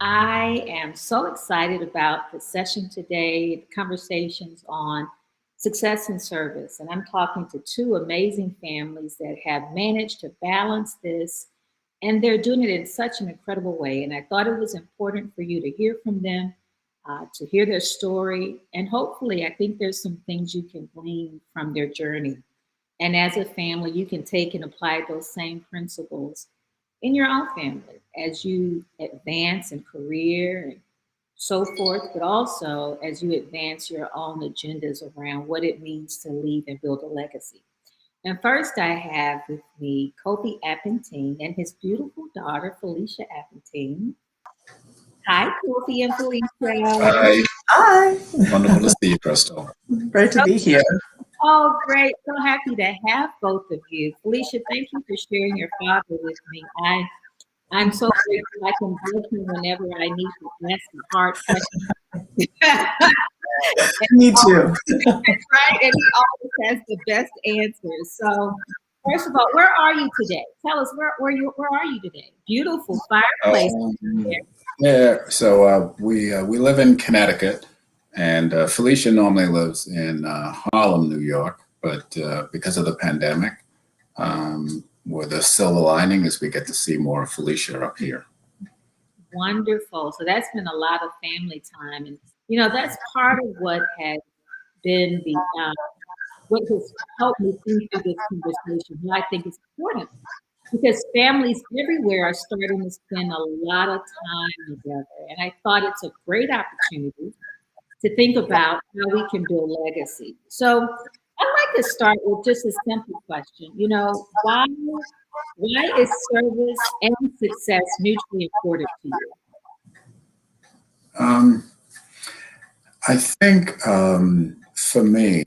I am so excited about the session today, the conversations on success and service. And I'm talking to two amazing families that have managed to balance this, and they're doing it in such an incredible way. And I thought it was important for you to hear from them, to hear their story. And hopefully, I think there's some things you can glean from their journey. And as a family, you can take and apply those same principles in your own family as you advance in career and so forth, but also as you advance your own agendas around what it means to leave and build a legacy. And first, I have with me Kofi Appenteng and his beautiful daughter, Felicia Appenteng. Hi, Kofi and Felicia. Hi. Hi. Wonderful to see you, Crystal. Great to be here. Oh, great. So happy to have both of you. Felicia, thank you for sharing your father with me. I'm so grateful I can bug him whenever I need to ask a hard question. Me too. Right? And he always has the best answers. So, first of all, where are you today? Tell us where are you today? Beautiful fireplace. Yeah, so we live in Connecticut, and Felicia normally lives in Harlem, New York, but because of the pandemic, where the silver lining is we get to see more of Felicia up here. Wonderful. So that's been a lot of family time, and that's part of what has been the what has helped me think through this conversation. What I think is important because families everywhere are starting to spend a lot of time together, and I thought it's a great opportunity to think about how we can build legacy. So I'd like to start with just a simple question. Why is service and success mutually important to you? I think for me,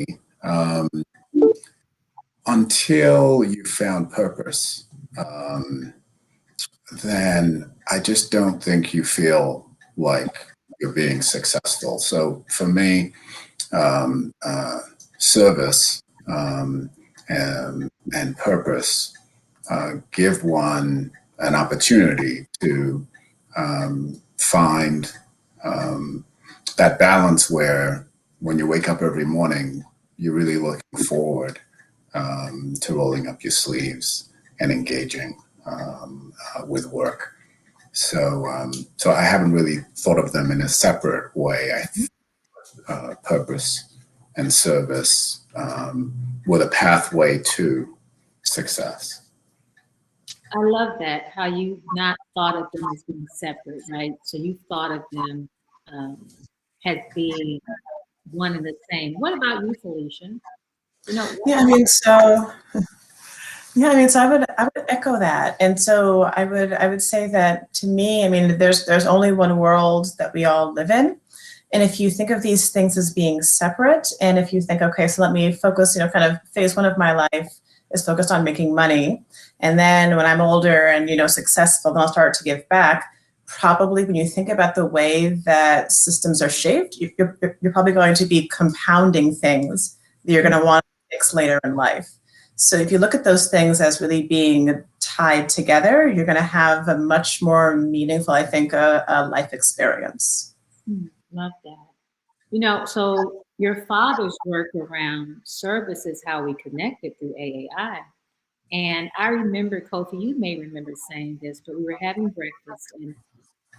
until you found purpose, then I just don't think you feel like you're being successful. So for me, service and purpose give one an opportunity to find that balance where when you wake up every morning, you're really looking forward to rolling up your sleeves and engaging with work. So I haven't really thought of them in a separate way. I think purpose and service with a pathway to success. I love that, how you not thought of them as being separate, right? So you thought of them as being one and the same. What about you, Felicia? So I would echo that. And so I would say that to me, there's only one world that we all live in. And if you think of these things as being separate, and if you think, okay, so let me focus, kind of phase one of my life is focused on making money. And then when I'm older and, successful, then I'll start to give back. Probably when you think about the way that systems are shaped, you're probably going to be compounding things that you're going to want to fix later in life. So if you look at those things as really being tied together, you're going to have a much more meaningful, I think, a life experience. Love that. So your father's work around service is how we connected through AAI. And I remember, Kofi, you may remember saying this, but we were having breakfast and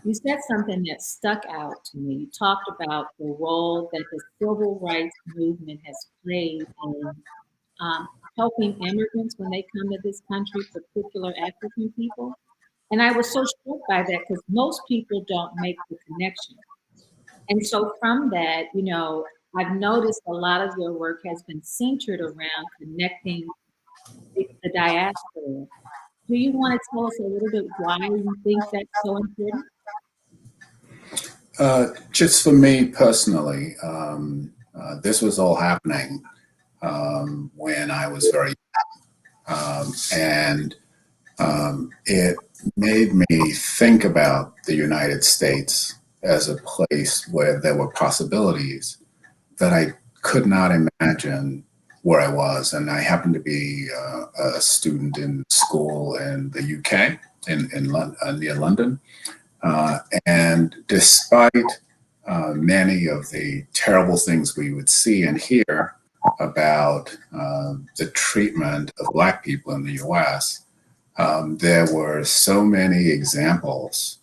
you said something that stuck out to me. You talked about the role that the civil rights movement has played in helping immigrants when they come to this country, particular African people. And I was so struck by that because most people don't make the connection. And so from that, I've noticed a lot of your work has been centered around connecting the diaspora. Do you want to tell us a little bit why you think that's so important? Just for me personally, this was all happening when I was very young. And it made me think about the United States as a place where there were possibilities that I could not imagine where I was. And I happened to be a student in school in the UK, near London. And And despite many of the terrible things we would see and hear about the treatment of Black people in the US, there were so many examples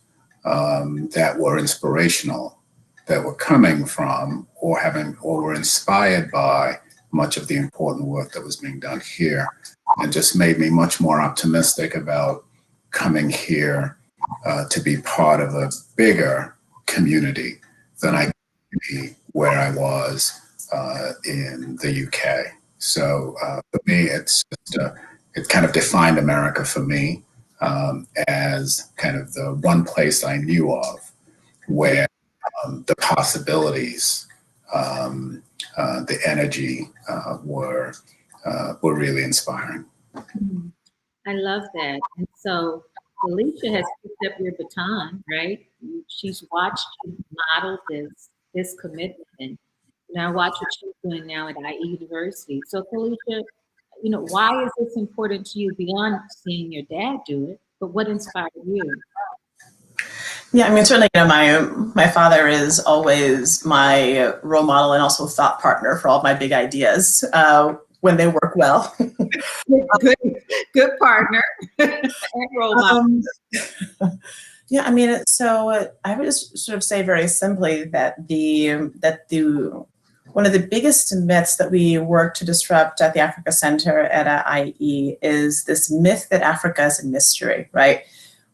that were inspirational, that were coming from or were inspired by much of the important work that was being done here, and just made me much more optimistic about coming here to be part of a bigger community than I could be where I was in the UK. So for me, it kind of defined America for me as kind of the one place I knew of where the possibilities, the energy were really inspiring. I love that. And so Felicia has picked up your baton, right? She's watched you model this commitment. And I watch what she's doing now at IE University. So Felicia, why is this important to you beyond seeing your dad do it? But what inspired you? Yeah, I mean, certainly, my father is always my role model and also thought partner for all of my big ideas when they work well. Good partner and role model. Yeah, I mean, so I would just sort of say very simply that one of the biggest myths that we work to disrupt at the Africa Center at IE is this myth that Africa is a mystery, right?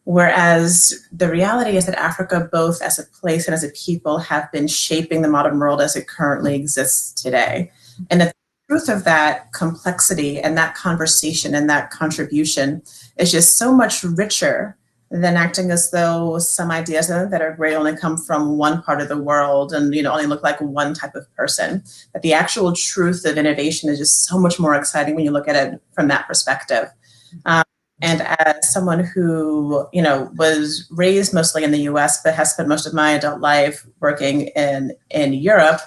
Whereas the reality is that Africa, both as a place and as a people, have been shaping the modern world as it currently exists today. And the truth of that complexity and that conversation and that contribution is just so much richer than acting as though some ideas that are great only come from one part of the world and only look like one type of person. That the actual truth of innovation is just so much more exciting when you look at it from that perspective. And as someone who, was raised mostly in the US, but has spent most of my adult life working in Europe,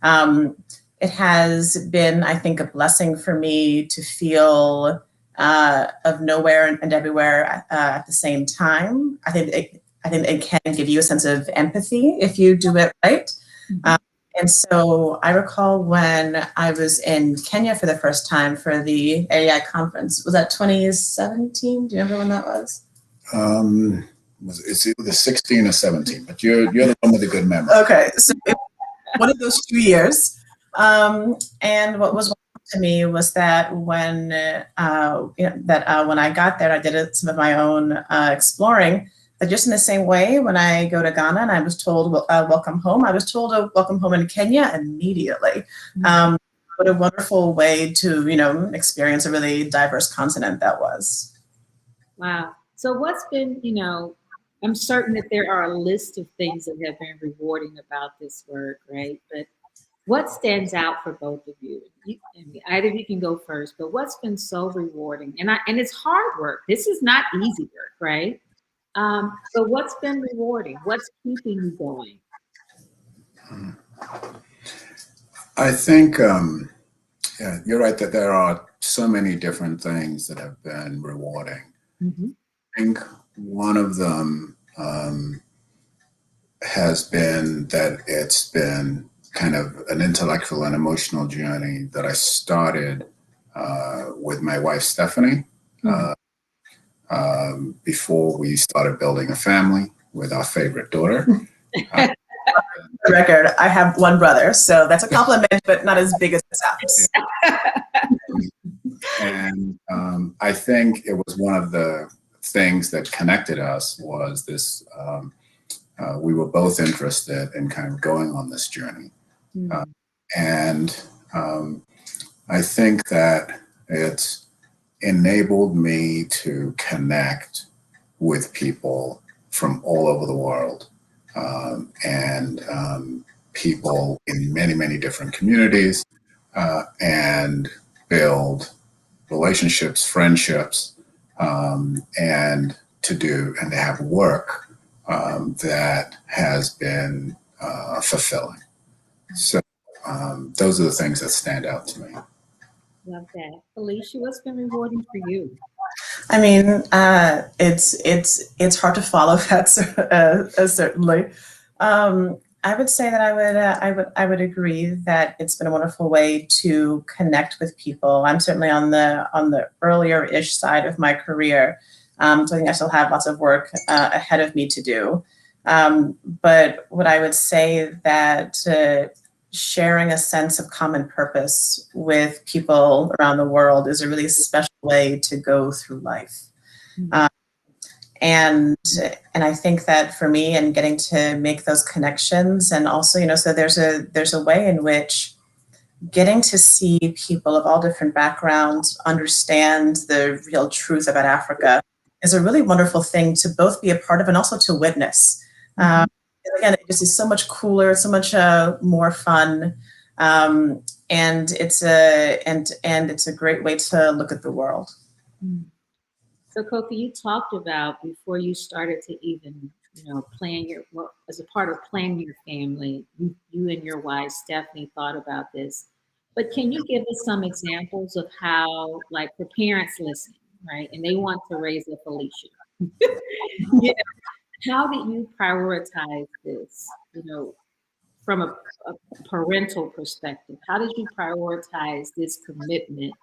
it has been, I think, a blessing for me to feel of nowhere and everywhere at the same time. I think it can give you a sense of empathy if you do it right. And so I recall when I was in Kenya for the first time for the AI conference. Was that 2017? Do you remember when that was? It's either 16 or 17, but you're the one with a good memory. Okay, so one of those 2 years. And what was to me was that when when I got there, I did some of my own exploring. But just in the same way, when I go to Ghana and I was told, welcome home, I was told welcome home in Kenya immediately. What a wonderful way to, experience a really diverse continent that was. Wow. So what's been, I'm certain that there are a list of things that have been rewarding about this work, right? But what stands out for both of you? Either of you can go first, but what's been so rewarding? And it's hard work. This is not easy work, right? So what's been rewarding? What's keeping you going? I think, you're right that there are so many different things that have been rewarding. Mm-hmm. I think one of them has been that it's been kind of an intellectual and emotional journey that I started with my wife, Stephanie. Mm-hmm. Before we started building a family with our favorite daughter. Record, I have one brother, so that's a compliment, but not as big as it sounds. And I think it was one of the things that connected us was this, we were both interested in kind of going on this journey. Mm-hmm. And I think that it's enabled me to connect with people from all over the world and people in many, many different communities and build relationships, friendships, and to have work that has been fulfilling. So those are the things that stand out to me. Love that. Felicia, what's been rewarding for you? I mean, it's hard to follow that certainly. I would say that I would agree that it's been a wonderful way to connect with people. I'm certainly on the earlier-ish side of my career, so I think I still have lots of work ahead of me to do. But what I would say that sharing a sense of common purpose with people around the world is a really special way to go through life. Um, and I think that for me, and getting to make those connections, and also, so there's a way in which getting to see people of all different backgrounds understand the real truth about Africa is a really wonderful thing to both be a part of and also to witness. Again, it just is so much cooler, so much more fun, and it's a great way to look at the world. So Kofi, you talked about before you started to even, plan as a part of planning your family, you and your wife, Stephanie, thought about this. But can you give us some examples of how, like, for parents listening, right, and they want to raise a Felicia, how did you prioritize this, from a parental perspective? How did you prioritize this commitment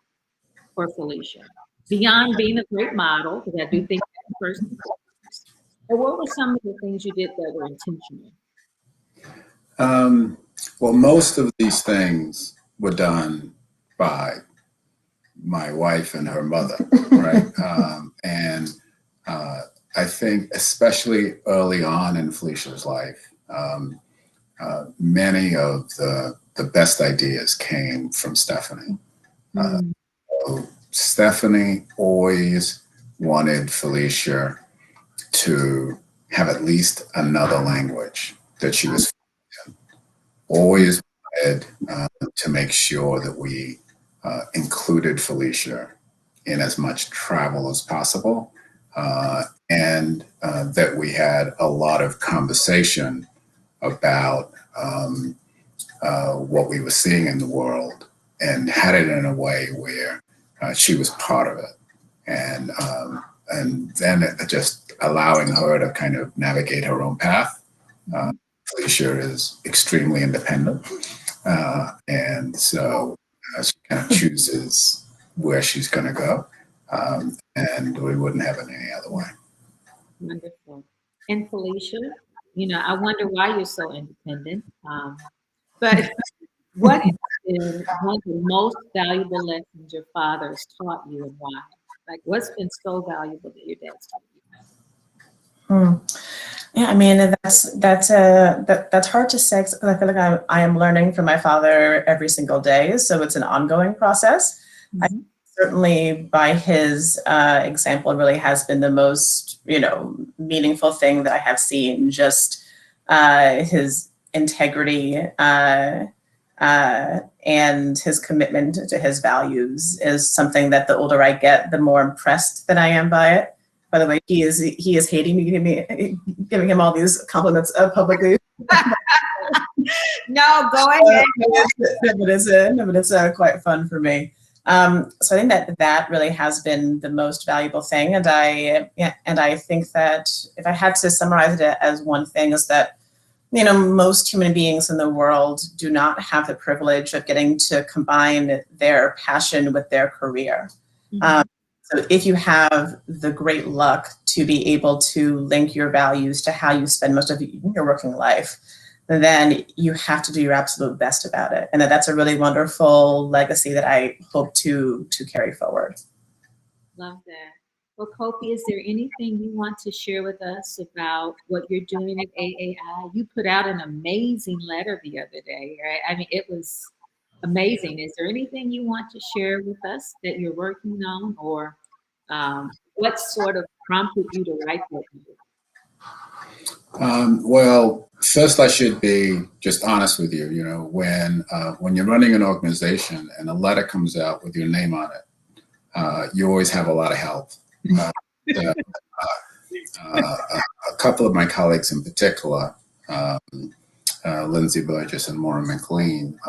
for Felicia? Beyond being a great model, because I do think that's the first and foremost. But what were some of the things you did that were intentional? Well, most of these things were done by my wife and her mother, right? And I think especially early on in Felicia's life, many of the best ideas came from Stephanie. So Stephanie always wanted Felicia to have at least another language that she was fluent in. Always wanted to make sure that we included Felicia in as much travel as possible, and that we had a lot of conversation about what we were seeing in the world, and had it in a way where she was part of it, and then just allowing her to kind of navigate her own path. Felicia is extremely independent, and so she kind of chooses where she's going to go, and we wouldn't have it any other way. Wonderful. And Felicia, I wonder why you're so independent. But what has been one of the most valuable lessons your father has taught you, and why? Like, what's been so valuable that your dad's taught you? Yeah, I mean, that's hard to say, because I feel like I am learning from my father every single day, so it's an ongoing process. I certainly, by his example, really has been the most meaningful thing that I have seen. Just his integrity and his commitment to his values is something that the older I get, the more impressed that I am by it. By the way, he is hating me, giving him all these compliments publicly. No, go ahead. But it's quite fun for me. So I think that really has been the most valuable thing, and I think that if I had to summarize it as one thing, is that most human beings in the world do not have the privilege of getting to combine their passion with their career. So if you have the great luck to be able to link your values to how you spend most of your working life, then you have to do your absolute best about it. And that's a really wonderful legacy that I hope to carry forward. Love that. Well, Kofi, is there anything you want to share with us about what you're doing at AAI? You put out an amazing letter the other day, right? I mean, it was amazing. Is there anything you want to share with us that you're working on, or what sort of prompted you to write that book? Well, first I should be just honest with you. When you're running an organization and a letter comes out with your name on it, you always have a lot of help. A couple of my colleagues in particular, Lindsay Burgess and Maura McLean,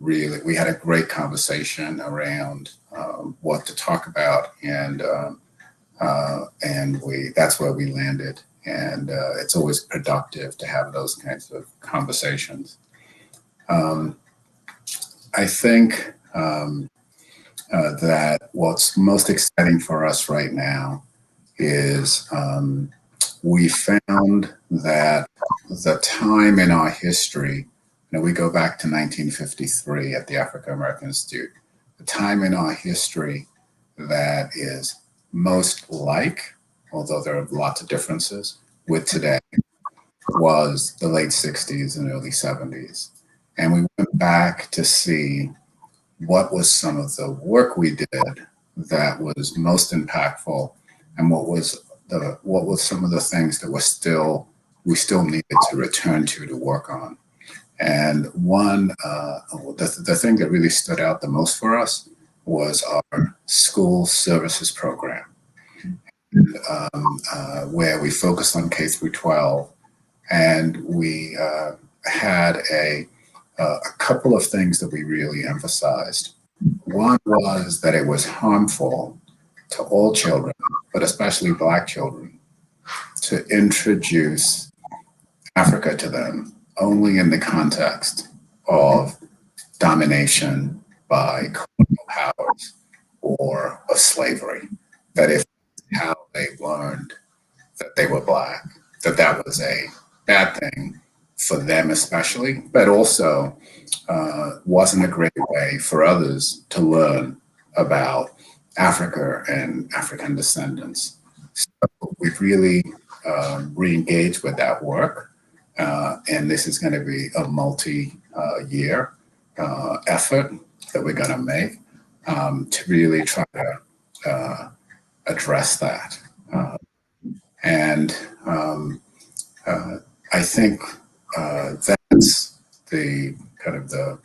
we had a great conversation around what to talk about, and and that's where we landed. And it's always productive to have those kinds of conversations. I think that what's most exciting for us right now is we found that the time in our history, we go back to 1953 at the African American Institute, the time in our history that is most like, although there are lots of differences with today, was the late 60s and early 70s. And we went back to see what was some of the work we did that was most impactful, and what was some of the things that we still needed to return to work on. And the thing that really stood out the most for us was our school services program, where we focused on K through 12, and we had a couple of things that we really emphasized. One was that it was harmful to all children, but especially Black children, to introduce Africa to them only in the context of domination by colonial powers or of slavery. That if how they learned that they were Black, that was a bad thing for them especially, but also wasn't a great way for others to learn about Africa and African descendants. So we've really re-engaged with that work, and this is going to be a multi-year effort that we're going to make to really try to address that. I think that's the kind of the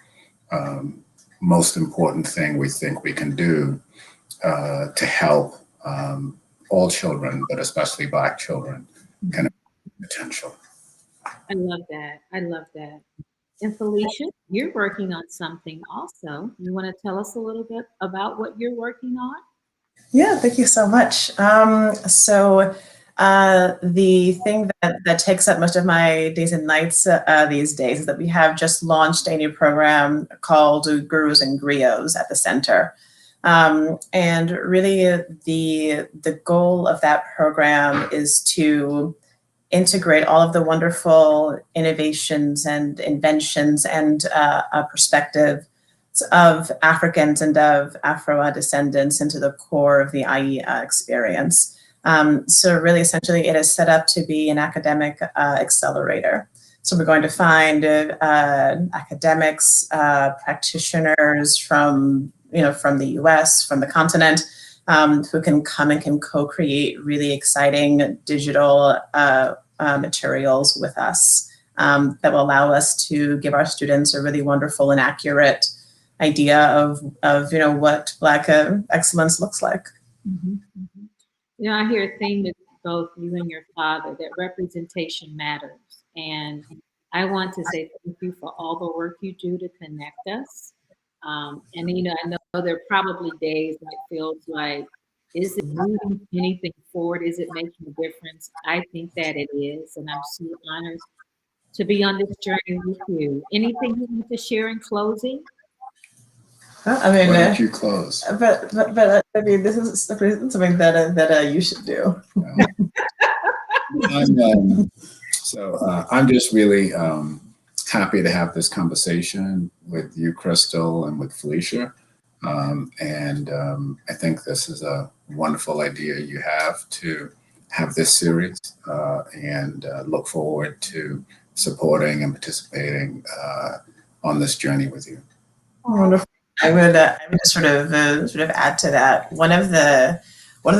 most important thing we think we can do to help all children, but especially Black children, kind of potential. I love that. I love that. And Felicia, you're working on something also. You want to tell us a little bit about what you're working on? Yeah, thank you so much. The thing that takes up most of my days and nights these days is that we have just launched a new program called Gurus and Griots at the center. And really the goal of that program is to integrate all of the wonderful innovations and inventions and perspective of Africans and of Afro descendants into the core of the IE experience. So really, essentially, it is set up to be an academic accelerator. So we're going to find academics, practitioners from the US, from the continent, who can come and can co-create really exciting digital materials with us that will allow us to give our students a really wonderful and accurate idea of what Black excellence looks like. Mm-hmm, mm-hmm. I hear a theme with both you and your father, that representation matters. And I want to say thank you for all the work you do to connect us. And I know there are probably days that it feels like, is it moving anything forward? Is it making a difference? I think that it is, and I'm so honored to be on this journey with you. Anything you want to share in closing? I mean, why don't you close? But I mean, this is something that you should do. I'm just really happy to have this conversation with you, Crystal, and with Felicia. I think this is a wonderful idea you have to have this series, and look forward to supporting and participating on this journey with you. Wonderful. I would just sort of add to that. One of the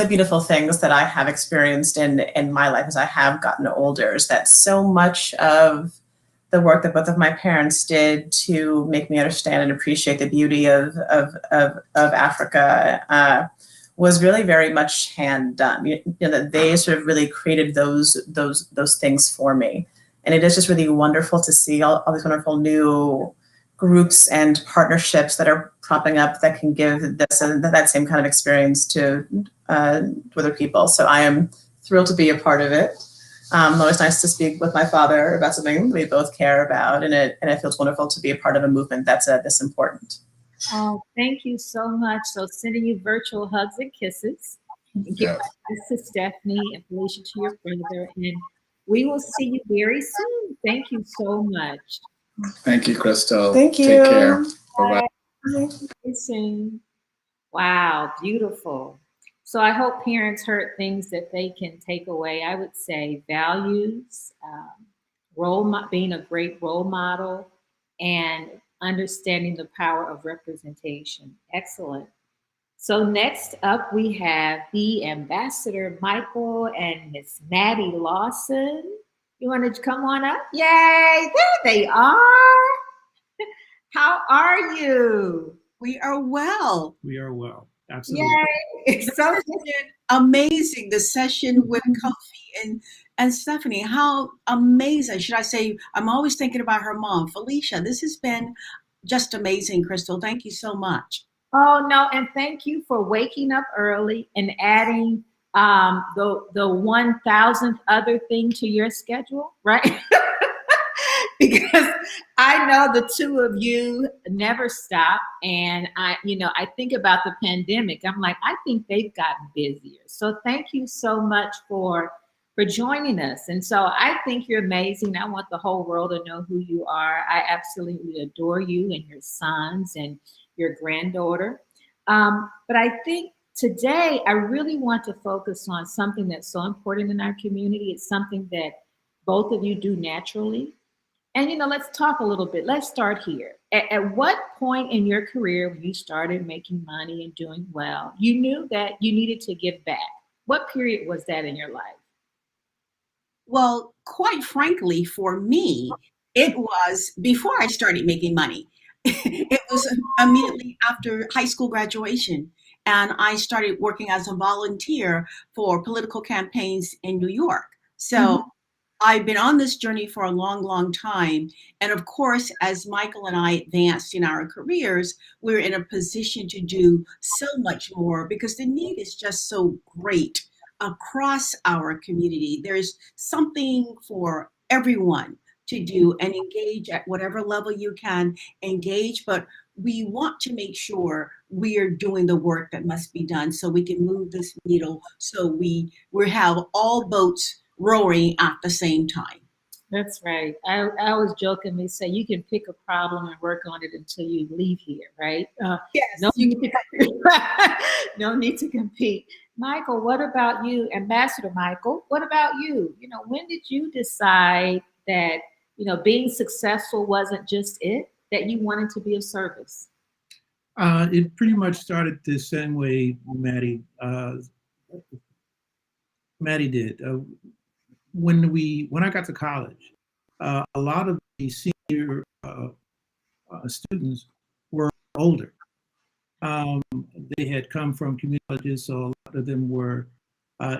beautiful things that I have experienced in my life as I have gotten older is that so much of the work that both of my parents did to make me understand and appreciate the beauty of Africa was really very much hand done. That they sort of really created those things for me, and it is just really wonderful to see all these wonderful new groups and partnerships that are propping up that can give this and that same kind of experience to other people. So I am thrilled to be a part of it. Always nice to speak with my father about something we both care about, and it feels wonderful to be a part of a movement that's this important. Oh, thank you so much. So sending you virtual hugs and kisses. And give Yeah. my best to Stephanie and Felicia to your brother. And we will see you very soon. Thank you so much. Thank you, Crystal. Thank you. Take care. Bye-bye. Bye. See you soon. Wow, beautiful. So I hope parents heard things that they can take away. I would say values, being a great role model, and understanding the power of representation. Excellent. So next up, we have the Ambassador Michael and Miss Mattie Lawson. You want to come on up? Yay! There they are. How are you? We are well. We are well. Absolutely. Yay! It's so Amazing, the session with Kofi and Stephanie. How amazing. Should I say, I'm always thinking about her mom, Felicia. This has been just amazing, Crystal. Thank you so much. Oh no, and thank you for waking up early and adding the 1,000th other thing to your schedule, right? Because I know the two of you never stop, and I think about the pandemic. I'm like, I think they've gotten busier. So thank you so much for joining us. And so I think you're amazing. I want the whole world to know who you are. I absolutely adore you and your sons and your granddaughter. But I think today I really want to focus on something that's so important in our community. It's something that both of you do naturally. And, let's talk a little bit. Let's start here. At what point in your career when you started making money and doing well, you knew that you needed to give back? What period was that in your life? Well, quite frankly, for me, it was before I started making money. It was immediately after high school graduation. And I started working as a volunteer for political campaigns in New York. So I've been on this journey for a long, long time. And of course, as Michael and I advanced in our careers, we're in a position to do so much more because the need is just so great across our community. There's something for everyone to do and engage at whatever level you can engage, but we want to make sure we are doing the work that must be done so we can move this needle so we have all boats rowing at the same time. That's right. I always jokingly say you can pick a problem and work on it until you leave here, right? Yes. No need to compete. Michael, what about you? Ambassador Michael, what about you? When did you decide that, being successful wasn't just it, that you wanted to be of service? It pretty much started the same way Mattie did. When I got to college, a lot of the senior students were older. They had come from community colleges, so a lot of them were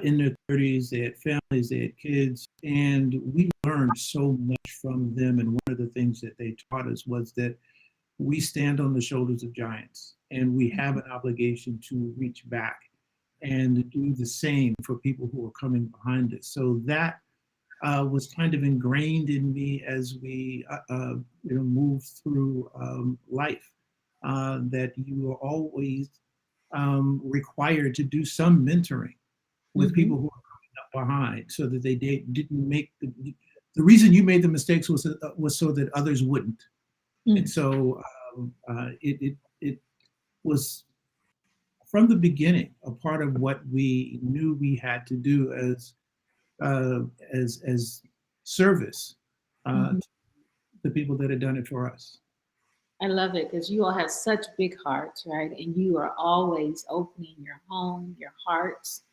in their 30s. They had families, they had kids, and we learned so much from them. And one of the things that they taught us was that we stand on the shoulders of giants, and we have an obligation to reach back and do the same for people who are coming behind us. So that was kind of ingrained in me as we moved through life, that you are always required to do some mentoring with people who are coming up behind, so that they didn't make the reason you made the mistakes was so that others wouldn't. And so it was from the beginning a part of what we knew we had to do as service to the people that had done it for us. I love it because you all have such big hearts, right? And you are always opening your home, your hearts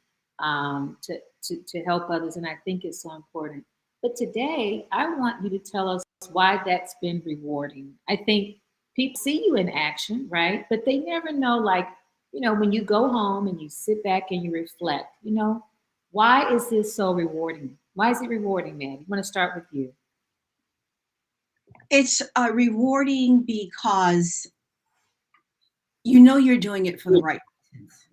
to help others. And I think it's so important. But today, I want you to tell us why that's been rewarding. I think people see you in action, right? But they never know, when you go home and you sit back and you reflect, why is this so rewarding? Why is it rewarding, man? I want to start with you. It's rewarding because you're doing it for the right reasons.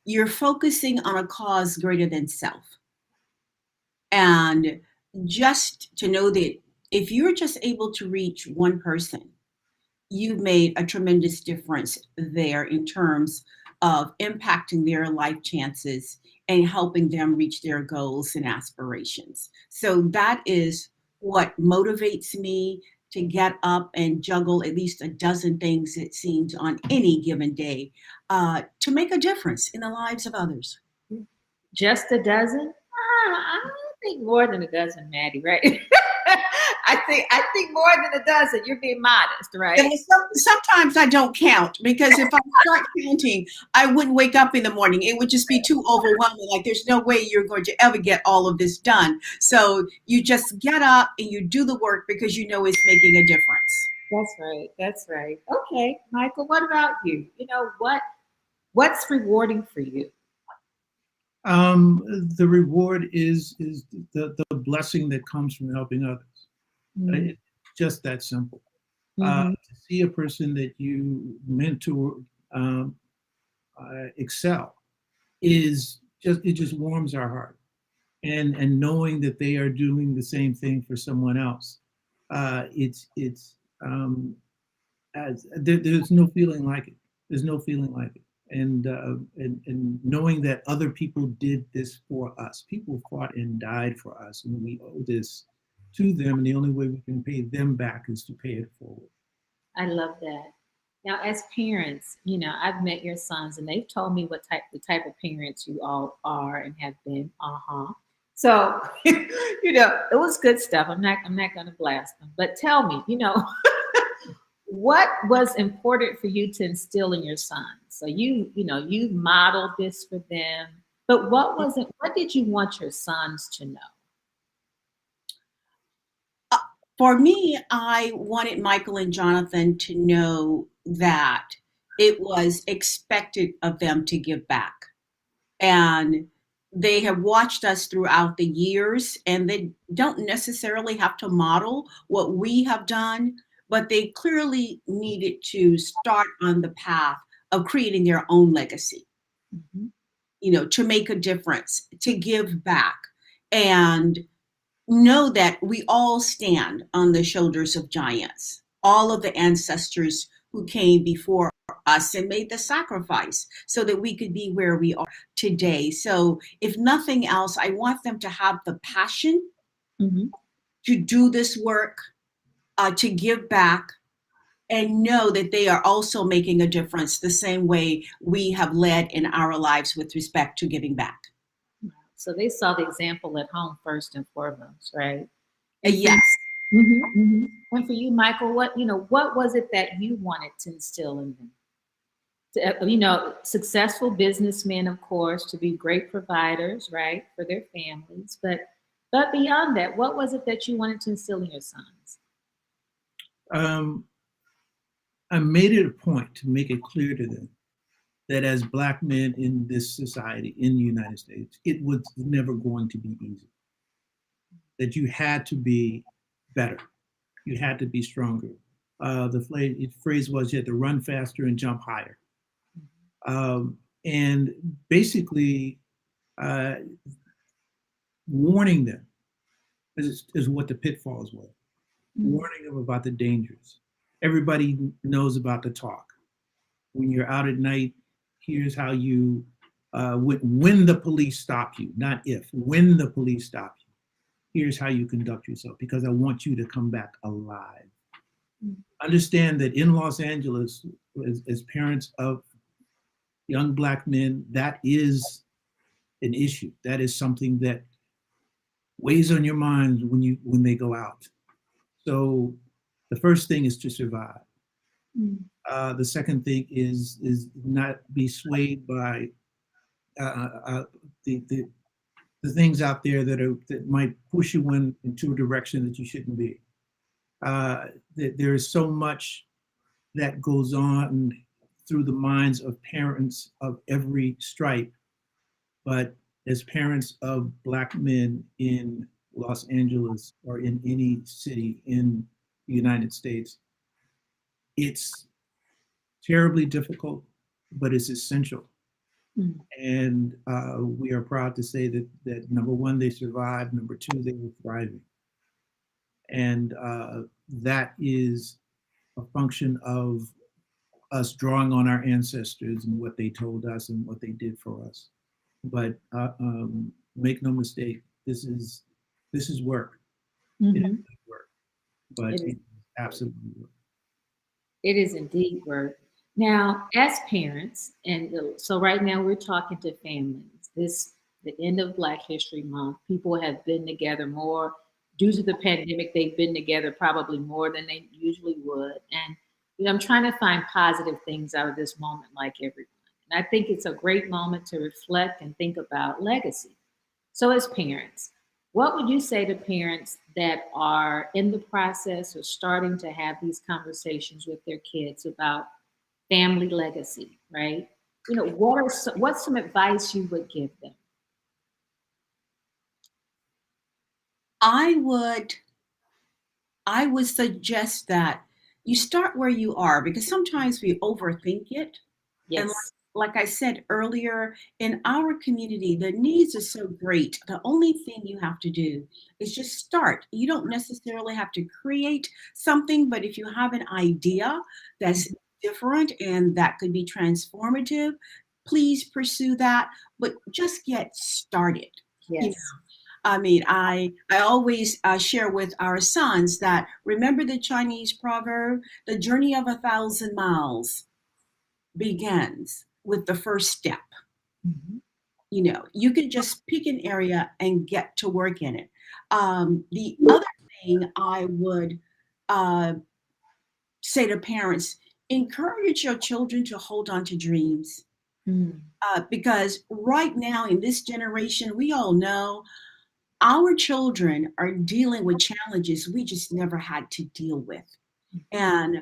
you're focusing on a cause greater than self. And just to know that if you're just able to reach one person, you've made a tremendous difference there in terms of impacting their life chances and helping them reach their goals and aspirations. So that is what motivates me to get up and juggle at least a dozen things, it seems, on any given day, to make a difference in the lives of others. Just a dozen? I think more than a dozen, Mattie, right? I think more than a dozen. You're being modest, right? And sometimes I don't count, because if I start counting, I wouldn't wake up in the morning. It would just be too overwhelming. Like, there's no way you're going to ever get all of this done. So you just get up and you do the work because you know it's making a difference. That's right. That's right. Okay, Michael, what about you? You know, what's rewarding for you? The reward is the blessing that comes from helping others. Mm-hmm. It's just that simple. Mm-hmm. To see a person that you mentor excel it just warms our heart, and knowing that they are doing the same thing for someone else, there's no feeling like it. There's no feeling like it. And knowing that other people did this for us. People fought and died for us, and we owe this to them, and the only way we can pay them back is to pay it forward. I love that. Now, as parents, you know, I've met your sons, and they've told me the type of parents you all are and have been. So, you know, it was good stuff. I'm not going to blast them, but tell me, you know, what was important for you to instill in your sons? So you modeled this for them, but what did you want your sons to know? For me, I wanted Michael and Jonathan to know that it was expected of them to give back. And they have watched us throughout the years, and they don't necessarily have to model what we have done, but they clearly needed to start on the path of creating their own legacy, Mm-hmm. you know, to make a difference, to give back, and know that we all stand on the shoulders of giants, all of the ancestors who came before us and made the sacrifice so that we could be where we are today. So if nothing else, I want them to have the passion Mm-hmm. to do this work, to give back, and know that they are also making a difference the same way we have led in our lives with respect to giving back. So they saw the example at home first and foremost, right? And Yes. Mm-hmm, mm-hmm. And for you, Michael, what was it that you wanted to instill in them? Successful businessmen, of course, to be great providers, right, for their families. But beyond that, what was it that you wanted to instill in your sons? I made it a point to make it clear to them that as Black men in this society, in the United States, it was never going to be easy. That you had to be better. You had to be stronger. The phrase was you had to run faster and jump higher. And basically warning them is what the pitfalls were. Mm-hmm. Warning them about the dangers. Everybody knows about the talk. When you're out at night, here's how you, when the police stop you, not if, when the police stop you, here's how you conduct yourself, because I want you to come back alive. Mm-hmm. Understand that in Los Angeles, as parents of young Black men, that is an issue. That is something that weighs on your mind when they go out. So the first thing is to survive. Mm. The second thing is not be swayed by the things out there that might push you into a direction that you shouldn't be. There is so much that goes on through the minds of parents of every stripe, but as parents of Black men in Los Angeles or in any city in the United States, it's terribly difficult, but it's essential Mm. And we are proud to say that number one, they survived. Number two, they were thriving. And that is a function of us drawing on our ancestors and what they told us and what they did for us. But make no mistake, this is work. It Mm-hmm. is work, but It it is. is absolutely work. It is indeed work. Now, as parents, and so right now we're talking to families. The end of Black History Month. People have been together more due to the pandemic. They've been together probably more than they usually would. And I'm trying to find positive things out of this moment, like everyone. And I think it's a great moment to reflect and think about legacy. So, as parents, what would you say to parents that are in the process or starting to have these conversations with their kids about family legacy, right? What's some advice you would give them? I would I would suggest that you start where you are because sometimes we overthink it. And Yes. like I said earlier, in our community, the needs are so great. The only thing you have to do is just start. You don't necessarily have to create something, but if you have an idea that's different and that could be transformative, please pursue that. But just get started. You know, Yes. I mean, I always share with our sons that remember the Chinese proverb, the journey of 1,000 miles begins with the first step. Mm-hmm. You can just pick an area and get to work in it. The other thing I would uh, say to parents, encourage your children to hold on to dreams. Mm. Because right now in this generation, we all know our children are dealing with challenges we just never had to deal with. And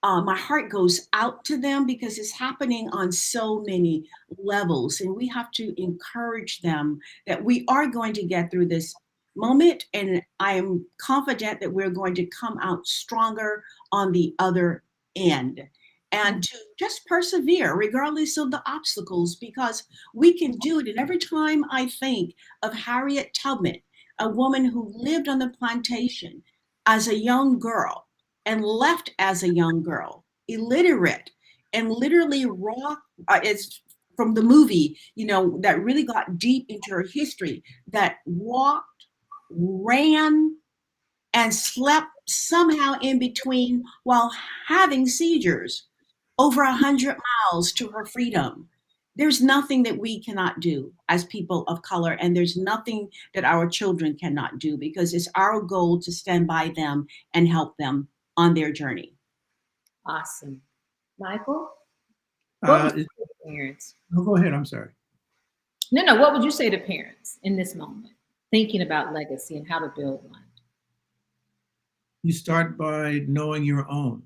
my heart goes out to them because it's happening on so many levels. And we have to encourage them that we are going to get through this moment. And I am confident that we're going to come out stronger on the other end. And to just persevere regardless of the obstacles, because we can do it. And every time I think of Harriet Tubman, a woman who lived on the plantation as a young girl, and left as a young girl, illiterate, and literally raw. It's from the movie, that really got deep into her history, that walked, ran, and slept somehow in between while having seizures over 100 miles to her freedom. There's nothing that we cannot do as people of color, and there's nothing that our children cannot do because it's our goal to stand by them and help them on their journey. Awesome. Michael, what would you say to parents? No, go ahead. I'm sorry. No. What would you say to parents in this moment, thinking about legacy and how to build one? You start by knowing your own,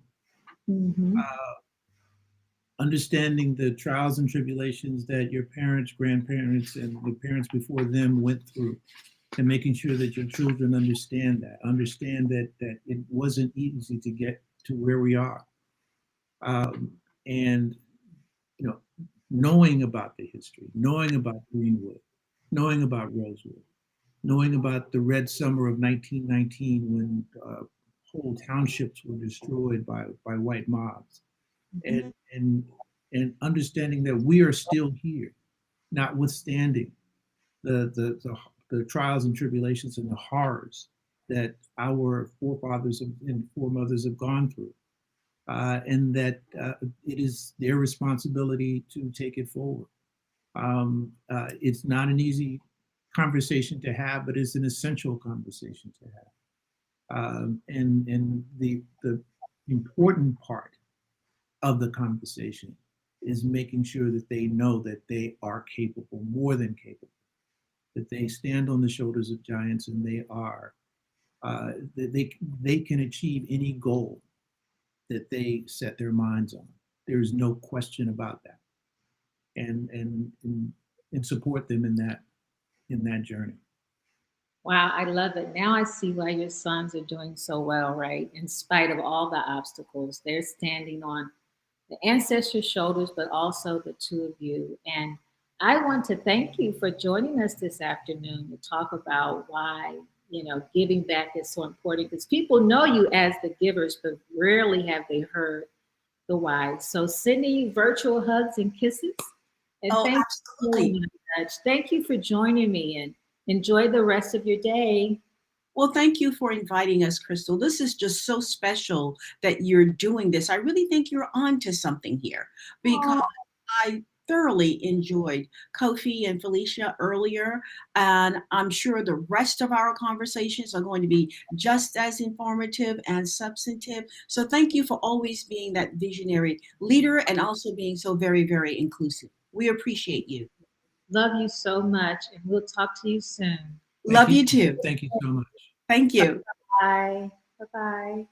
Mm-hmm. understanding the trials and tribulations that your parents, grandparents, and the parents before them went through, and making sure that your children understand that it wasn't easy to get to where we are. And knowing about the history, knowing about Greenwood, knowing about Rosewood, knowing about the Red Summer of 1919 when whole townships were destroyed by white mobs, and understanding that we are still here, notwithstanding the trials and tribulations and the horrors that our forefathers and foremothers have gone through, and that it is their responsibility to take it forward. It's not an easy conversation to have, but it's an essential conversation to have. And the important part of the conversation is making sure that they know that they are capable, more than capable, that they stand on the shoulders of giants, and they can achieve any goal that they set their minds on. There's no question about that, and support them in that journey. Wow, I love it. Now I see why your sons are doing so well, right? In spite of all the obstacles, they're standing on the ancestors' shoulders, but also the two of you. And I want to thank you for joining us this afternoon to talk about why, giving back is so important, because people know you as the givers, but rarely have they heard the why. So sending you virtual hugs and kisses. And Oh, thank you so absolutely. much. Thank you for joining me, and enjoy the rest of your day. Well, thank you for inviting us, Crystal. This is just so special that you're doing this. I really think you're on to something here because Oh, I thoroughly enjoyed Kofi and Felicia earlier, and I'm sure the rest of our conversations are going to be just as informative and substantive. So thank you for always being that visionary leader and also being so very, very inclusive. We appreciate you. love you so much, and we'll talk to you soon. Love you too. Thank you so much. Thank you. Bye. Bye-bye.